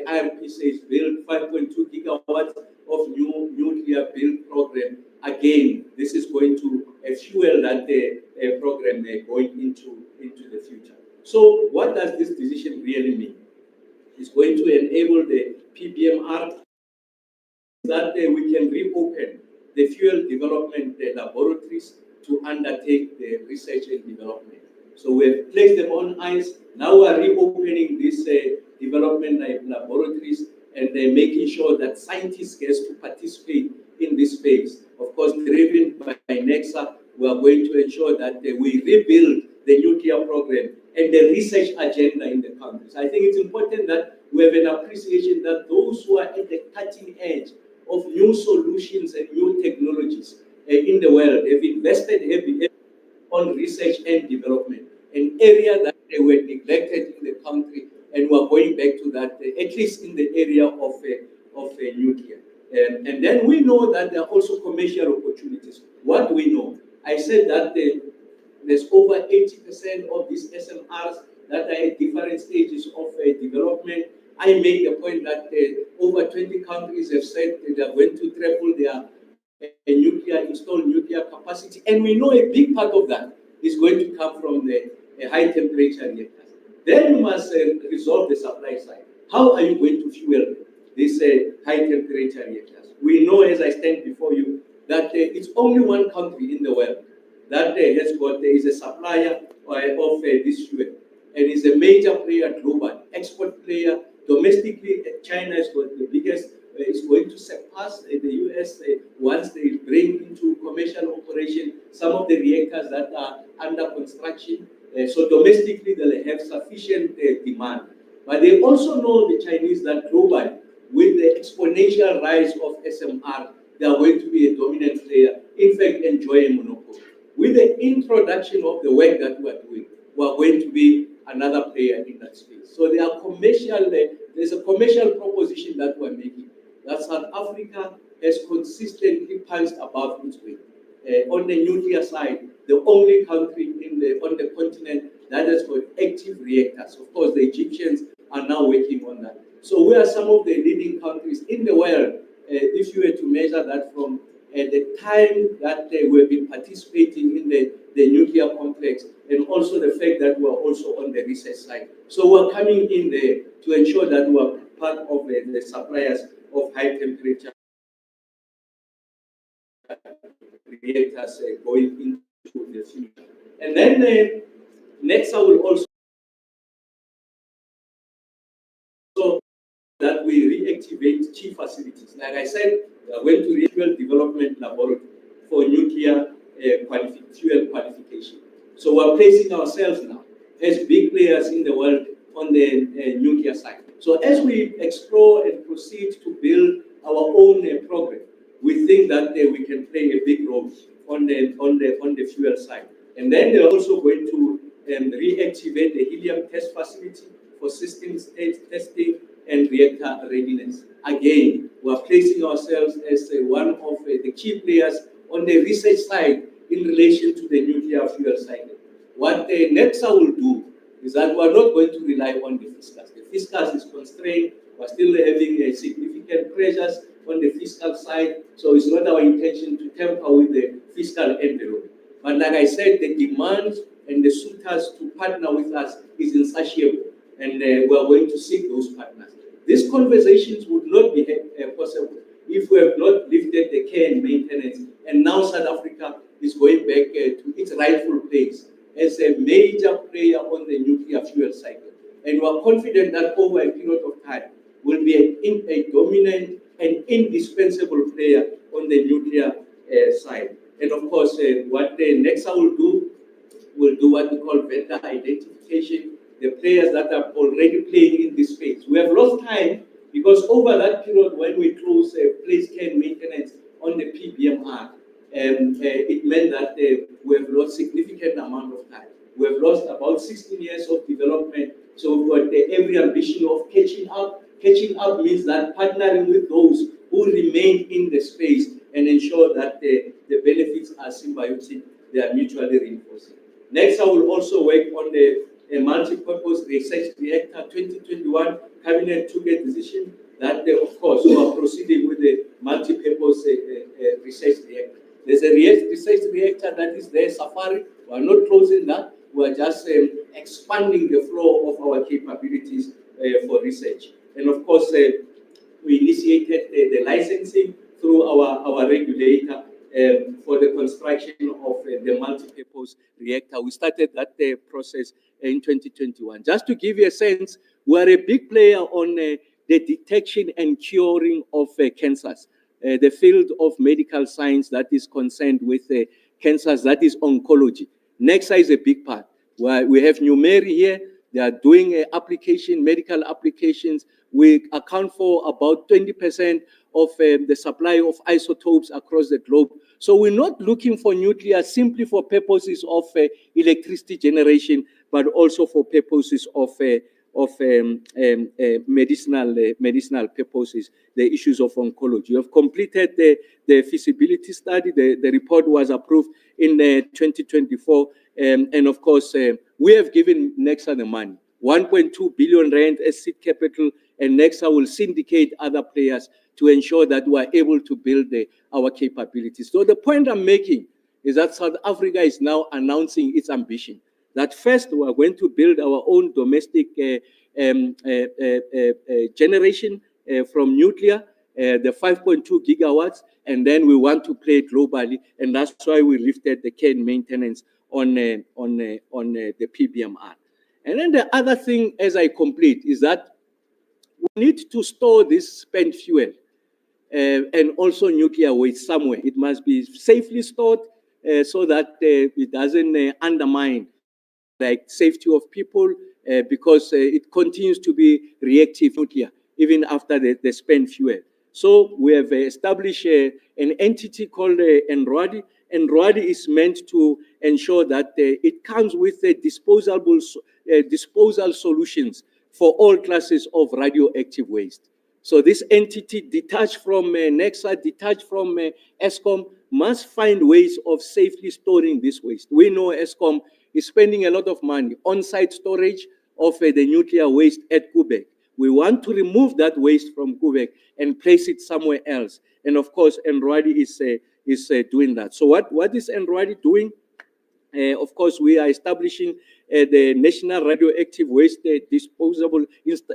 IRP says build 5.2 gigawatts of new nuclear build program. Again, this is going to fuel that program going into the future. So what does this decision really mean? It's going to enable the PBMR that we can reopen the fuel development laboratories to undertake the research and development. So we've placed them on ice. Now we're reopening these development laboratories and making sure that scientists get to participate in this phase. Of course, driven by NEXA, we are going to ensure that we rebuild the nuclear program and the research agenda in the countries. I think it's important that we have an appreciation that those who are at the cutting edge of new solutions and new technologies in the world have invested heavily on research and development, an area that they were neglected in the country, and we're going back to that, at least in the area of nuclear. And then we know that there are also commercial opportunities. What do we know? I said that there's over 80% of these SMRs that are at different stages of development. I made the point that over 20 countries have said they are going to triple their installed nuclear capacity, and we know a big part of that is going to come from the high temperature reactors. Then you must resolve the supply side. How are you going to fuel these high temperature reactors? We know, as I stand before you, that it's only one country in the world that is a supplier of this fuel, and is a major player global, export player. Domestically, China has got the biggest, is going to surpass the US once they bring into commercial operation some of the reactors that are under construction. So domestically, they'll have sufficient demand. But they also know, the Chinese, that globally, with the exponential rise of SMR, they are going to be a dominant player, in fact, enjoy a monopoly. With the introduction of the work that we are doing, we are going to be another player in that space. So there are there's a commercial proposition that we're making, that South Africa has consistently punched above its weight. On the nuclear side, the only country on the continent that has got active reactors. Of course, the Egyptians are now working on that. So we are some of the leading countries in the world, if you were to measure that from the time that we've been participating in the nuclear complex, and also the fact that we're also on the research side. So we're coming in there to ensure that we're part of the suppliers of high temperature reactors going into the future. And then next I will also that we reactivate key facilities. Like I said, we are going to fuel development laboratory for nuclear fuel qualification. So we're placing ourselves now as big players in the world on the nuclear side. So as we explore and proceed to build our own program, we think that we can play a big role on the fuel side. And then they're also going to reactivate the helium test facility for systems testing and reactor readiness. Again, we are placing ourselves as one of the key players on the research side in relation to the nuclear fuel cycle. What NEXA will do is that we are not going to rely on the fiscals. The fiscals is constrained. We're still having significant pressures on the fiscal side, so it's not our intention to tamper with the fiscal envelope. But like I said, the demand and the suitors to partner with us is insatiable, and we are going to seek those partners. These conversations would not be possible if we have not lifted the care and maintenance, and now South Africa is going back to its rightful place as a major player on the nuclear fuel cycle. And we are confident that over a period of time, will be a dominant and indispensable player on the nuclear side. And of course, what the NEXA will do what we call vendor identification, the players that are already playing in this space. We have lost time because over that period when we close place care and maintenance on the PBMR, it meant that we have lost significant amount of time. We have lost about 16 years of development, so we've got every ambition of catching up. Catching up means that partnering with those who remain in the space and ensure that the benefits are symbiotic, they are mutually reinforcing. Next, I will also work on the a multi-purpose research reactor. 2021, Cabinet took a decision that, of course, we are proceeding with the multi-purpose research reactor. There's a research reactor that is there, Safari. We are not closing that. We are just expanding the flow of our capabilities for research. And of course, we initiated the licensing through our regulator for the construction of the multi-purpose reactor. We started that process in 2021. Just to give you a sense, we are a big player on the detection and curing of cancers. The field of medical science that is concerned with cancers, that is oncology. Nexa is a big part. We have New Mary here. They are doing medical applications. We account for about 20% of the supply of isotopes across the globe. So we're not looking for nuclear simply for purposes of electricity generation, but also for purposes of medicinal purposes, the issues of oncology. We have completed the feasibility study. The report was approved in 2024. And of course, we have given Nexa the money, 1.2 billion rand as seed capital, and Nexa will syndicate other players to ensure that we are able to build our capabilities. So the point I'm making is that South Africa is now announcing its ambition that first we are going to build our own domestic generation from nuclear, the 5.2 gigawatts, and then we want to play globally, and that's why we lifted the care and maintenance on the PBMR. And then the other thing, as I complete, is that we need to store this spent fuel and also nuclear waste somewhere. It must be safely stored so that it doesn't undermine like safety of people because it continues to be reactive nuclear even after the spent fuel. So we have established an entity called NRWADI. NRWADI is meant to ensure that it comes with disposal solutions for all classes of radioactive waste. So this entity, detached from Nexa, detached from Eskom, must find ways of safely storing this waste. We know Eskom is spending a lot of money on site storage of the nuclear waste at Quebec. We want to remove that waste from Quebec and place it somewhere else. And of course, NRWADI is doing that. So what is NRWADI doing? Of course, we are establishing the National Radioactive Waste Disposable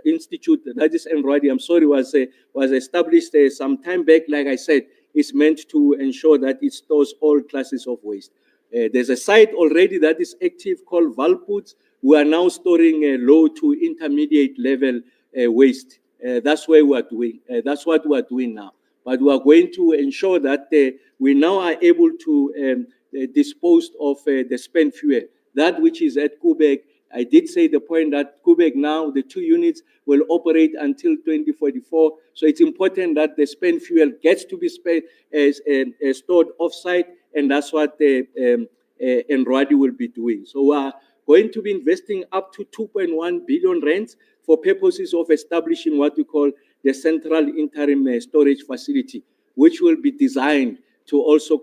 Institute. That is NRWADI. I'm sorry, was established some time back. Like I said, it's meant to ensure that it stores all classes of waste. There's a site already that is active called Valputs. We are now storing low to intermediate level waste. That's where we are doing. That's what we are doing now. But we are going to ensure that we now are able to dispose of the spent fuel. That which is at Quebec, I did say the point that Quebec now, the 2 units will operate until 2044. So it's important that the spent fuel gets to be stored off-site, and that's what NRWADI will be doing. So we are going to be investing up to 2.1 billion rands for purposes of establishing what we call the Central Interim Storage Facility, which will be designed to also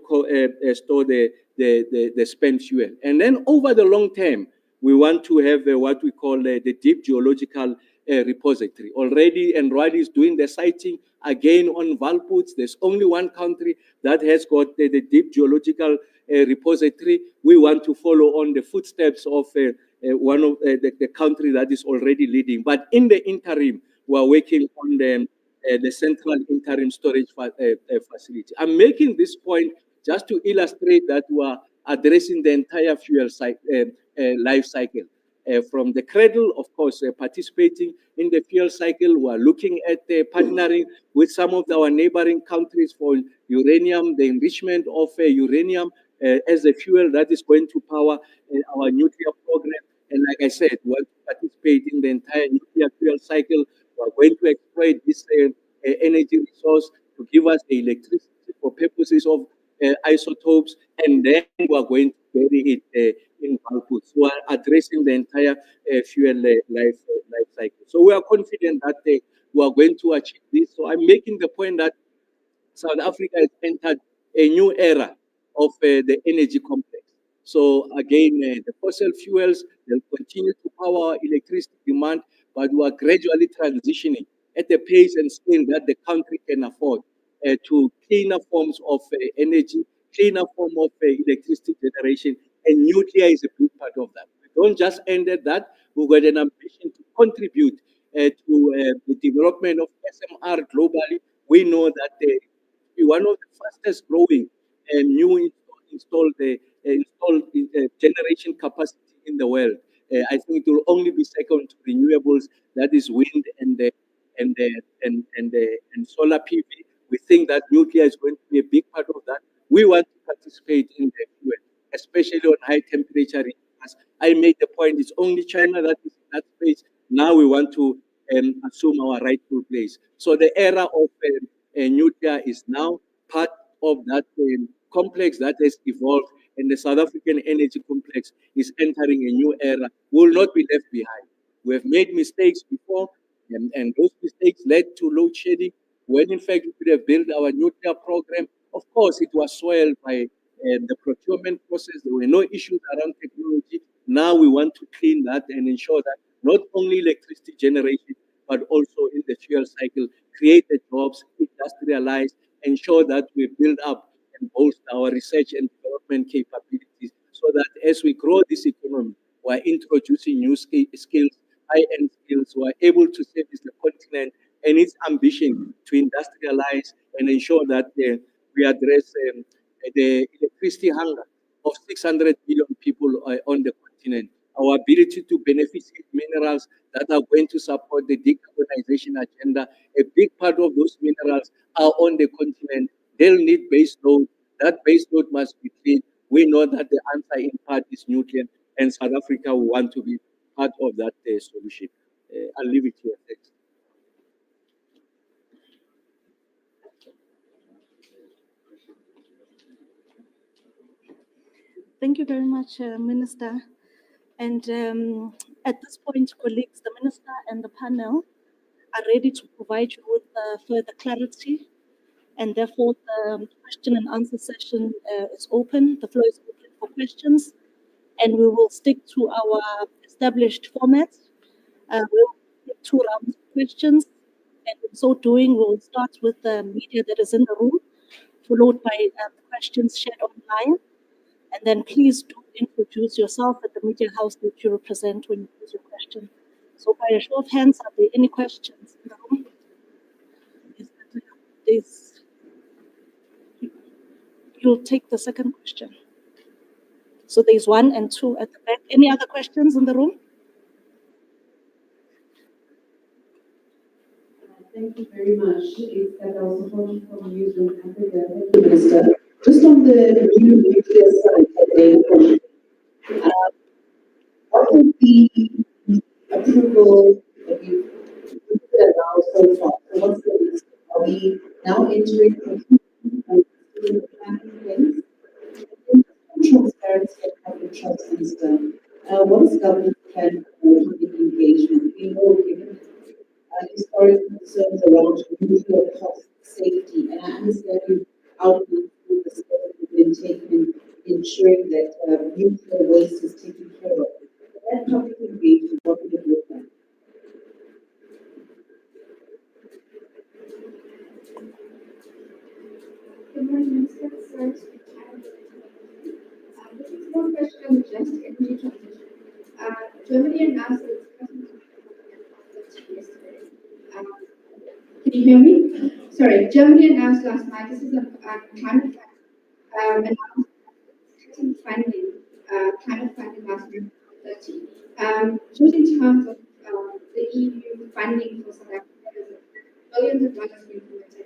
store the spent fuel. And then over the long term, we want to have what we call the deep geological repository. Already, NRWADI is doing the siting again on Valputs. There's only one country that has got the deep geological repository. We want to follow on the footsteps of one of the country that is already leading. But in the interim, we are working on the Central Interim Storage Facility. I'm making this point just to illustrate that we are addressing the entire fuel life cycle. From the cradle, of course, participating in the fuel cycle. We are looking at partnering with some of our neighboring countries for uranium, the enrichment of uranium as a fuel that is going to power our nuclear program. And like I said, we want to participate in the entire nuclear fuel cycle. We are going to exploit this energy resource to give us the electricity for purposes of isotopes, and then we are going to bury it in Valputs. We are addressing the entire fuel life cycle. So we are confident that we are going to achieve this. So I'm making the point that South Africa has entered a new era of the energy complex. So again, the fossil fuels will continue to power electricity demand, but we are gradually transitioning at a pace and scale that the country can afford to cleaner forms of energy, cleaner form of electricity generation, and nuclear is a big part of that. We don't just end at that. We've got an ambition to contribute to the development of SMR globally. We know that one of the fastest growing new installed generation capacity in the world. I think it will only be second to renewables, that is wind and solar PV. We think that nuclear is going to be a big part of that. We want to participate in the fuel, especially on high temperature reactors. I made the point, it's only China that is in that space. Now we want to assume our rightful place. So the era of nuclear is now part of that complex that has evolved, and the South African energy complex is entering a new era. We will not be left behind. We have made mistakes before, and those mistakes led to load shedding. When in fact we could have built our nuclear program, of course it was soiled by the procurement process. There were no issues around technology. Now we want to clean that and ensure that not only electricity generation, but also in the fuel cycle, create the jobs, industrialize, ensure that we build up and bolster our research and development capabilities so that as we grow this economy, we're introducing new skills, high-end skills, we're able to service the continent and its ambition to industrialize and ensure that we address the electricity hunger of 600 million people on the continent. Our ability to beneficiate minerals that are going to support the decarbonization agenda. A big part of those minerals are on the continent. They'll need base load. That base load must be clean. We know that the answer in part is nuclear, and South Africa will want to be part of that solution. I'll leave it here. Thanks. Thank you very much, Minister. And at this point, colleagues, the Minister and the panel are ready to provide you with further clarity. And therefore, the question and answer session is open. The floor is open for questions. And we will stick to our established format. We'll take 2 rounds of questions. And in so doing, we'll start with the media that is in the room, followed by questions shared online. And then please do introduce yourself and the media house that you represent when you pose your question. So by a show of hands, are there any questions in the room? Yes, you'll take the second question. So there's 1 and 2 at the back. Any other questions in the room? Thank you very much. It's that I was supporting from Newsroom Africa. Thank you, Minister. Just on the new nuclear site that they what would be the approval that you've allowed so far? So what's the next? Are we now entering the planning phase? Transparency and public trust, Minister. What is government plan for public engagement? We know given historic concerns around nuclear cost safety, and I understand you outlined the steps that have been taken ensuring that nuclear waste is taken care of. That public engagement, what would it look like? Good morning, Minister. Sorry to be this is one question on just energy transition. Germany announced that it's cutting yesterday. Can you hear me? Sorry, Germany announced last night, this is a climate fund, announced cutting funding, climate funding last year, 30. Just in terms of the EU funding for South Africa, billions of dollars being committed.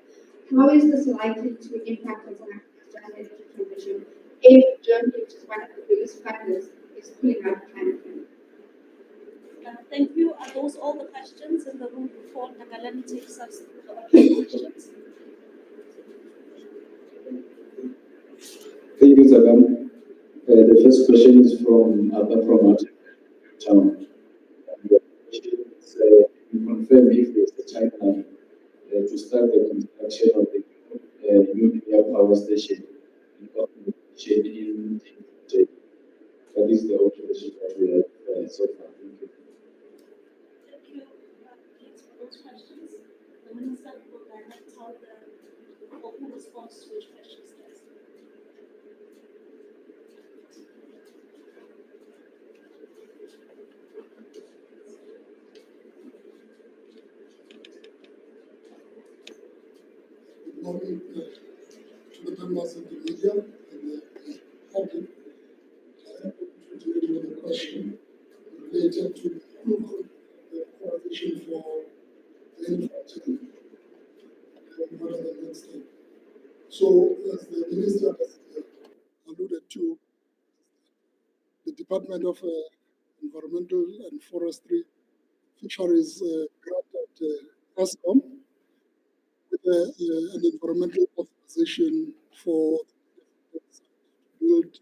How is this likely to impact on South Africa's just energy transition if Germany, which is one of the biggest funders, is pulling out climate funding? Thank you. Are those all the questions in the room before Nagalani takes us through the other questions? Thank you, Zagan. The first question is from Martin Town. The question is, you confirm if there's a timeline to start the construction of the nuclear power station in 2020. That is the observation that we have so far. Thank you. Thank you, please, for those questions. The Minister will direct how the, or who responds to which questions next. Good morning to the members of the media and the public. I have to deal with a question related to the coalition for the infrastructure. What are the next steps? So, as the minister has alluded to, the Department of Environmental and Forestry Fisheries granted ESCOM with an environmental authorization for build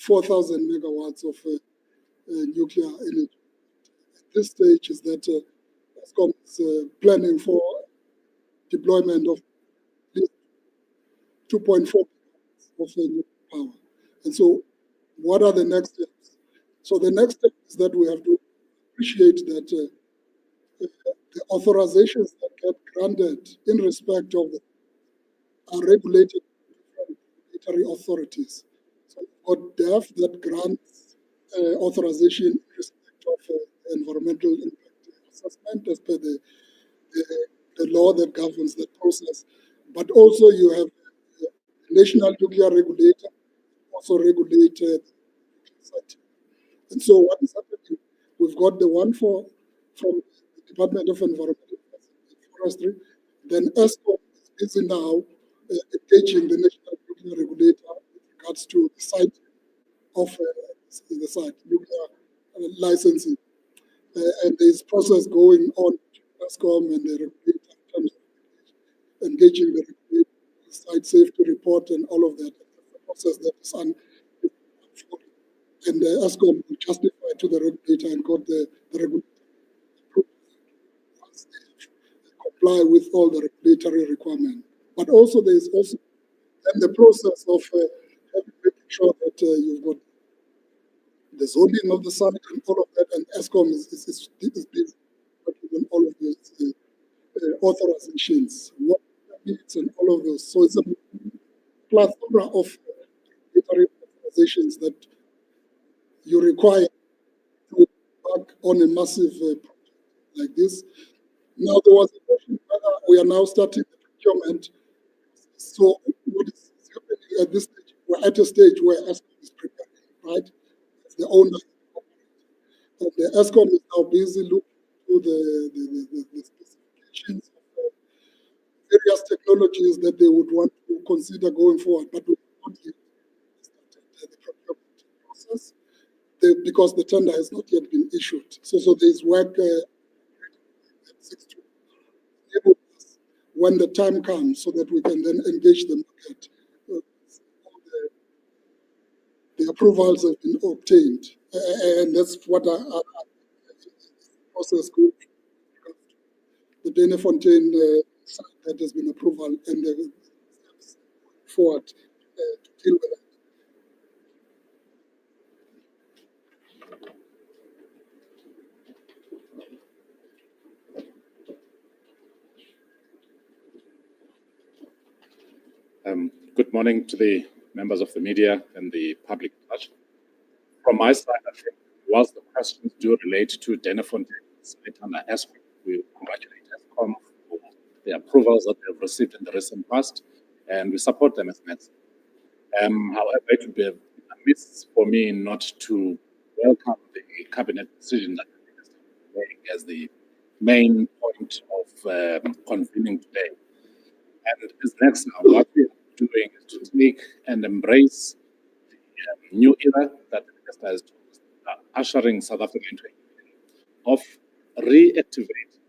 4,000 megawatts of nuclear energy. At this stage is that ESCOM is planning for deployment of at least 2.4 gigawatts of nuclear power. And so what are the next steps? So the next step is that we have to appreciate that the authorizations that get granted in respect of the are regulated by regulatory authorities. So we've got DEF that grants authorization in respect of environmental impact assessment as per the law that governs the process. But also you have the national nuclear regulator also regulated site. And so what is happening? We've got the one from the Department of Environmental and Forestry. Then ESCOM is busy now engaging the national nuclear regulator with regards to the site of the site, nuclear licensing. And there's process going on between ESCOM and the regulator in terms of engaging the regulator, site safety report and all of that. That's the process that is unfolding. And ESCOM will justify to the regulator and got the regulator approved once they comply with all the regulatory requirements. But also there is also then the process of making sure that you've got the zoning of the site and all of that, and ESCOM is busy working on all of those authorizations, what needs and all of those. So it's a plethora of regulatory authorizations that you require to work on a massive project like this. Now, there was a question whether we are now starting the procurement. So, what is happening at this stage? We're at a stage where ESCOM is preparing, right? As the owner. And the ESCOM is now busy looking to the specifications of various technologies that they would want to consider going forward, but we have not yet started the procurement process because the tender has not yet been issued. So there's work that seeks to enable us when the time comes so that we can then engage the market. All the approvals have been obtained, and that's what our process goes through. The Dene-Fontein site that has been approval and the steps forward to deal with it. Good morning to the members of the media and the public at large. From my side, I think whilst the questions do relate to Dene-Fontein site under ESCOM, we congratulate ESCOM for the approvals that they have received in the recent past, and we support them as next. However, it would be amiss for me not to welcome the cabinet decision that the minister is making as the main point of convening today. And as next now, what we are doing is to take and embrace the new era that the minister has told us, ushering South Africa into a new era of reactivating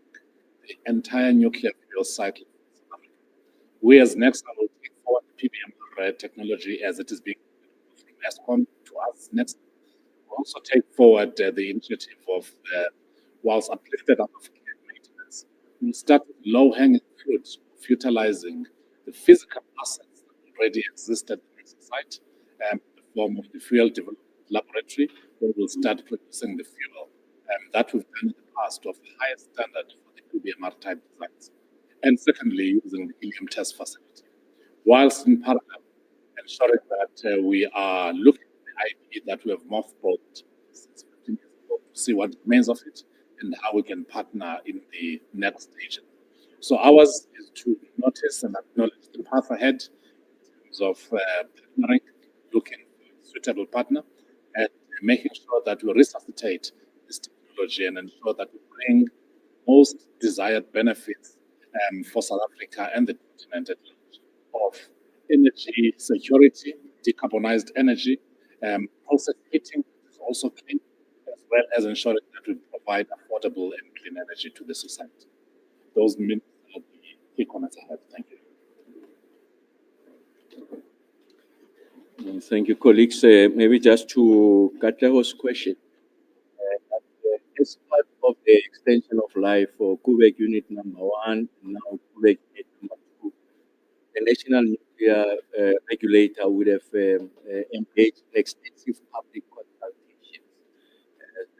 the entire nuclear fuel cycle in South Africa. We as next will take forward the PBMR technology as it is being from ESCOM to us next. We'll also take forward the initiative of, whilst uplifted out of maintenance, we'll start with low-hanging fruit of utilizing the physical assets that already exist at the site in the form of the fuel development laboratory where we'll start producing the fuel that we've done in the past of the highest standard for the PBMR type designs. And secondly, using the helium test facility. Whilst in parallel, ensuring that we are looking at the IP that we have mothballed since 15 years ago to see what remains of it and how we can partner in the next stage. So ours is to notice and acknowledge the path ahead in terms of partnering, looking for a suitable partner, and making sure that we resuscitate this technology and ensure that we bring most desired benefits for South Africa and the continent at large of energy security, decarbonized energy, process heating is also clean, as well as ensuring that we provide affordable and clean energy to the society. Those are the key comments I have. Thank you. Thank you, colleagues. Maybe just to Katleho's question, as part of the extension of life for Kubek Unit number 1, and now Kubek Unit number 2, the National Nuclear Regulator would have engaged in extensive public consultations,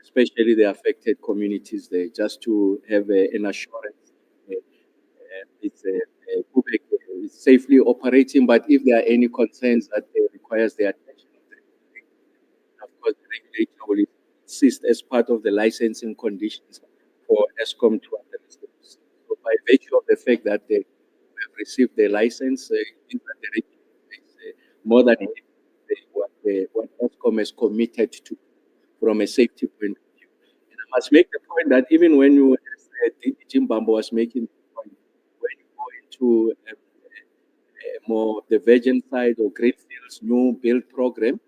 especially the affected communities there, just to have an assurance it's Kubek is safely operating. But if there are any concerns that requires the attention of the regulator, of course, the regulator will insist as part of the licensing conditions for ESCOM to address those. So by virtue of the fact that they have received the license, it means that the regulator is more than what ESCOM is committed to from a safety point of view. And I must make the point that even when you, as Jim Bambo was making the point, when you go into more the virgin side or greenfields new build program,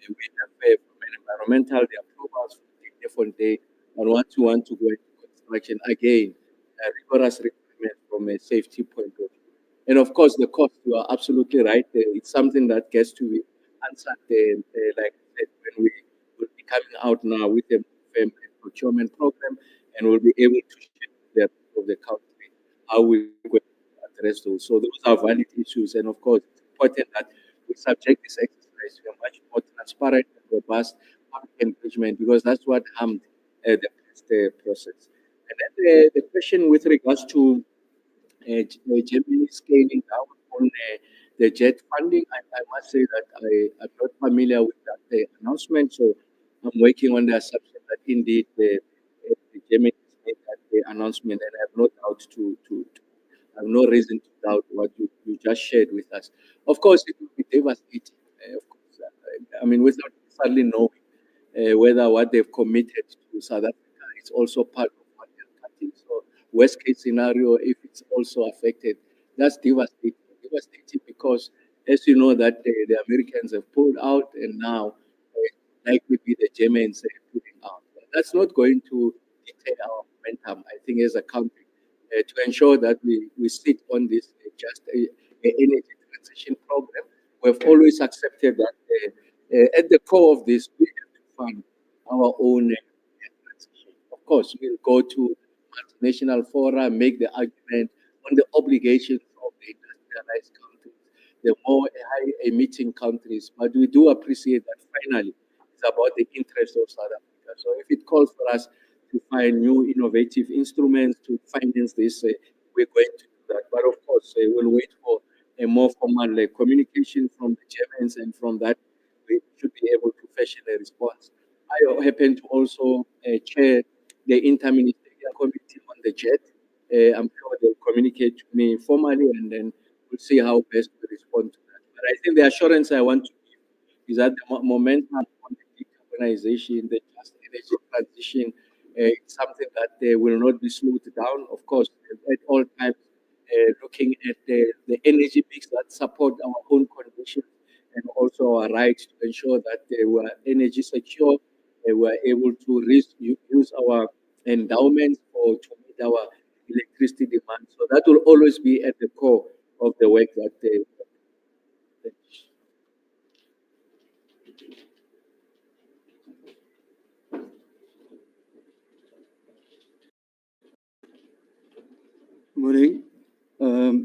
we have from an environmental the approvals for different day, and once you want to go into construction again, rigorous requirements from a safety point of view. And of course, the cost, you are absolutely right. It's something that gets to be answered, like I said, when we will be coming out now with a procurement program, and we'll be able to share the rest of the country how we going to address those. So those are valid issues, and of course, it's important that we subject this exercise to a much more transparent and robust public engagement, because that's what harmed the past process. And then the question with regards to Germany scaling down on the jet funding, I must say that I'm not familiar with that announcement, so I'm working on the assumption that indeed the Germany made that announcement, and I have no doubt I have no reason to doubt what you just shared with us. Of course, it will be devastating. Of course, I mean, without necessarily knowing whether what they've committed to South Africa is also part of what they're cutting. So, worst case scenario, if it's also affected, that's devastating. Devastating because, as you know, that the Americans have pulled out, and now likely be the Germans pulling out. That's not going to deter our momentum, I think, as a country, to ensure that we sit on this just a energy transition program. We've always accepted that at the core of this, we have to fund our own transition. Of course, we'll go to multinational fora, make the argument on the obligations of the industrialized countries, the more high emitting countries. But we do appreciate that finally it's about the interest of South Africa. So if it calls for us to find new innovative instruments to finance this, we're going to do that. But of course, we'll wait for a more formal communication from the Germans, and from that, we should be able to fashion a response. I happen to also chair the interministerial committee on the jet. I'm sure they'll communicate to me formally, and then we'll see how best to respond to that. But I think the assurance I want to give is that the momentum on the decarbonization, the just energy transition, it's something that will not be slowed down. Of course, at all times, looking at the energy mix that support our own conditions, and also our rights to ensure that we are energy secure, we are able to use our endowments or to meet our electricity demand. So that will always be at the core of the work that Morning.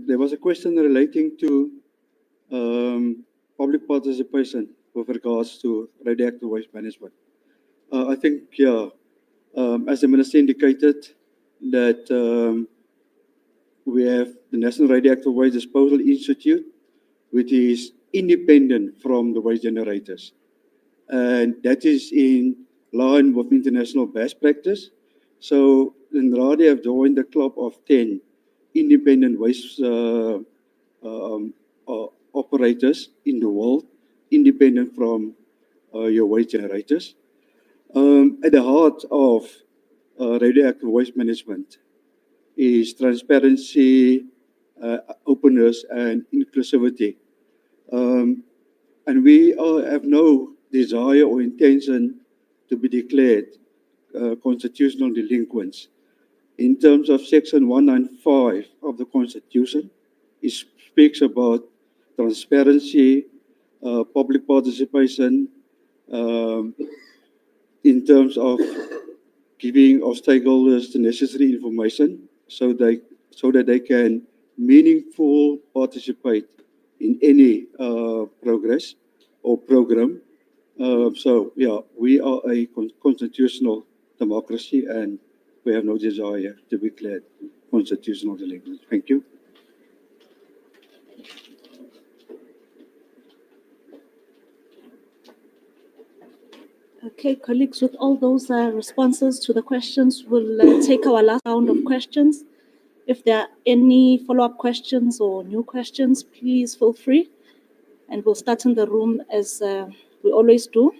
There was a question relating to public participation. with regards to radioactive waste management. I think, yeah, as the Minister indicated, that we have the National Radioactive Waste Disposal Institute, which is independent from the waste generators. And that is in line with international best practice. So Nradi have joined the club of 10 independent waste operators in the world, independent from your waste generators. At the heart of radioactive waste management is transparency, openness, and inclusivity. Um, and we have no desire or intention to be declared constitutional delinquents. In terms of Section 195 of the Constitution, it speaks about transparency, public participation, um, in terms of giving our stakeholders the necessary information so that they can meaningful participate in any progress or program. So yeah, we are a constitutional democracy and we have no desire to be declared constitutional delinquent. Thank you. Okay, colleagues, with all those responses to the questions, we'll take our last round of questions. If there are any follow-up questions or new questions, please feel free. And we'll start in the room as we always do.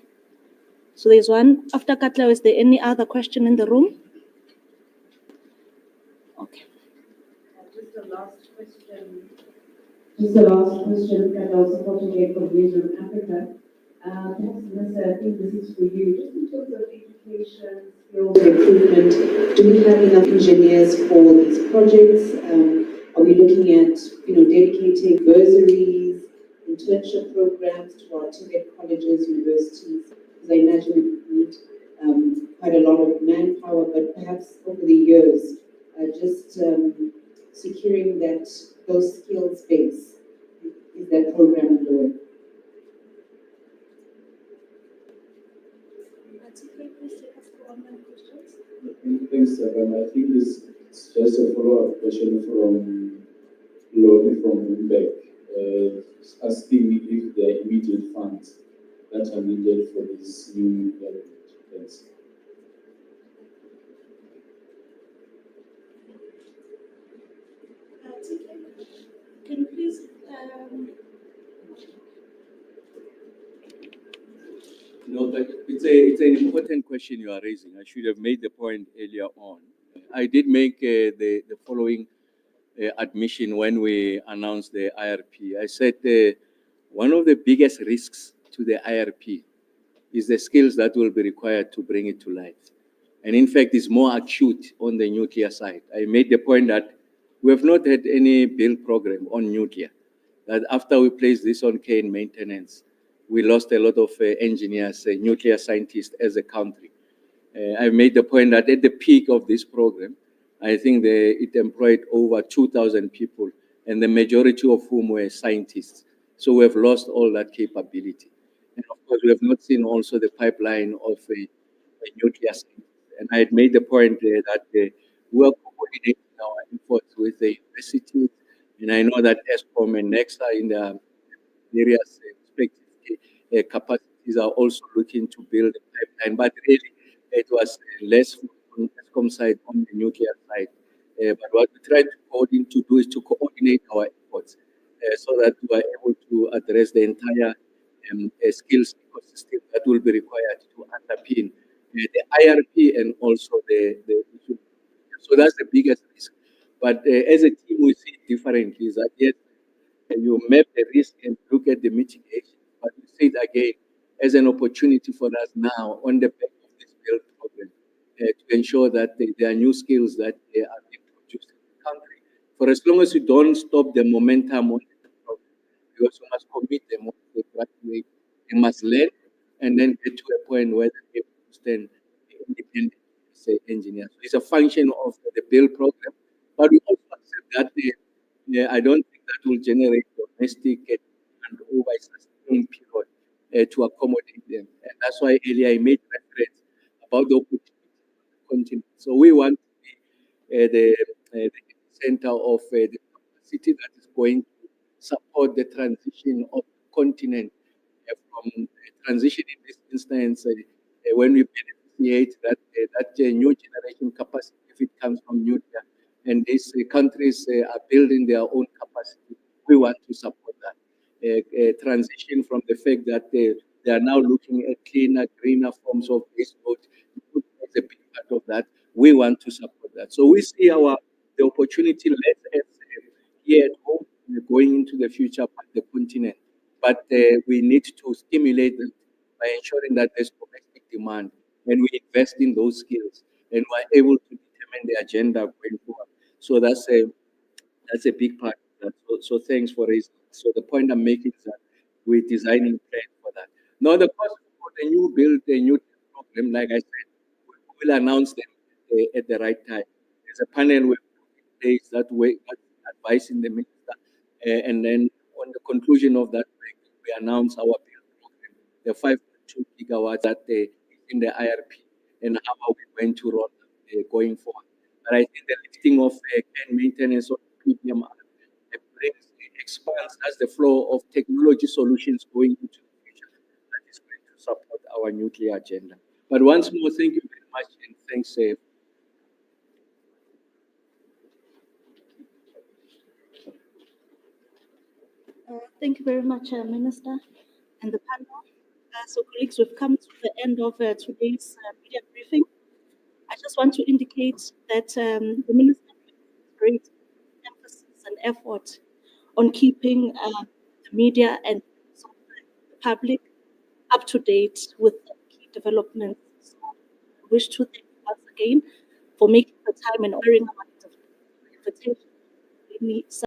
So there's one. After Katla, is there any other question in the room? Okay. Just the last question. Just the last question that I was supporting here from Vision Africa. Perhaps, Minister, I think this is for you. Just in terms of education, skills, recruitment, do we have enough engineers for these projects? Are we looking at, dedicating bursaries, internship programs to our TVET colleges, universities? Because I imagine we would need quite a lot of manpower, but perhaps over the years, just securing those skills base. Is that program underway? Thanks, Saban. I think this is just a follow-up question from Lori from unpacks, asking if there are immediate funds that are needed for this new development. Thanks. Can you please No, but it's an important question you are raising. I should have made the point earlier on. I did make the following admission when we announced the IRP. I said one of the biggest risks to the IRP is the skills that will be required to bring it to life. And in fact, it's more acute on the nuclear side. I made the point that we have not had any build program on nuclear, that after we placed this on care and maintenance, we lost a lot of engineers, nuclear scientists as a country. I made the point that at the peak of this program, I think it employed over 2,000 people, and the majority of whom were scientists. So we have lost all that capability. And of course, we have not seen also the pipeline of a nuclear scientist. And I had made the point that we are coordinating our efforts with the universities, and I know that ESCOM and NEXA in the various respective capacities are also looking to build a pipeline, but really it was less on ESCOM side, on the nuclear side. But what we try to do is to coordinate our efforts so that we are able to address the entire skills ecosystem that will be required to underpin the IRP and also the issue. So that's the biggest risk. But as a team, we see it differently. Is that yes, you map the risk and look at the mitigation, but we see it again as an opportunity for us now on the back of this build program to ensure that there are new skills that are being produced in the country. For as long as we don't stop the momentum on the program, because we must commit them once they graduate, they must learn and then get to a point where they're able to stand independent as engineers. So it's a function of the build program, but we also accept that I don't think that will generate domestic and over a sustained period to accommodate them. And that's why earlier I made reference about the opportunity on the continent. So we want to be the center of the capacity that is going to support the transition of the continent from transition in this instance when we beneficiate that new generation capacity if it comes from nuclear, and these countries are building their own capacity. We want to support that transition from the fact that they are now looking at cleaner, greener forms of base load. Is a big part of that. We want to support that. So we see the opportunity less as here at home, going into the future part of the continent. But we need to stimulate them by ensuring that there's domestic demand and we invest in those skills and we're able to determine the agenda going forward. So that's a big part of that. So thanks for raising. So the point I'm making is that we're designing plans for that. Now the cost for the new build, the new program, like I said, we will announce them at the right time. There's a panel with place that way that's advising the minister, and then on the conclusion of that, we announce our build program, the 5.2 gigawatts that is in the IRP, and how are we going to roll going forward. But I think the lifting of can maintenance of PPMR expands as the flow of technology solutions going into the future that is going to support our nuclear agenda. But once more, thank you very much, and thanks. Thank you very much, Minister and the panel. So, colleagues, we've come to the end of today's media briefing. I just want to indicate that the Minister places great emphasis and effort on keeping the media and the public up to date with the key developments. So I wish to thank you once again for making the time and honoring our invitation.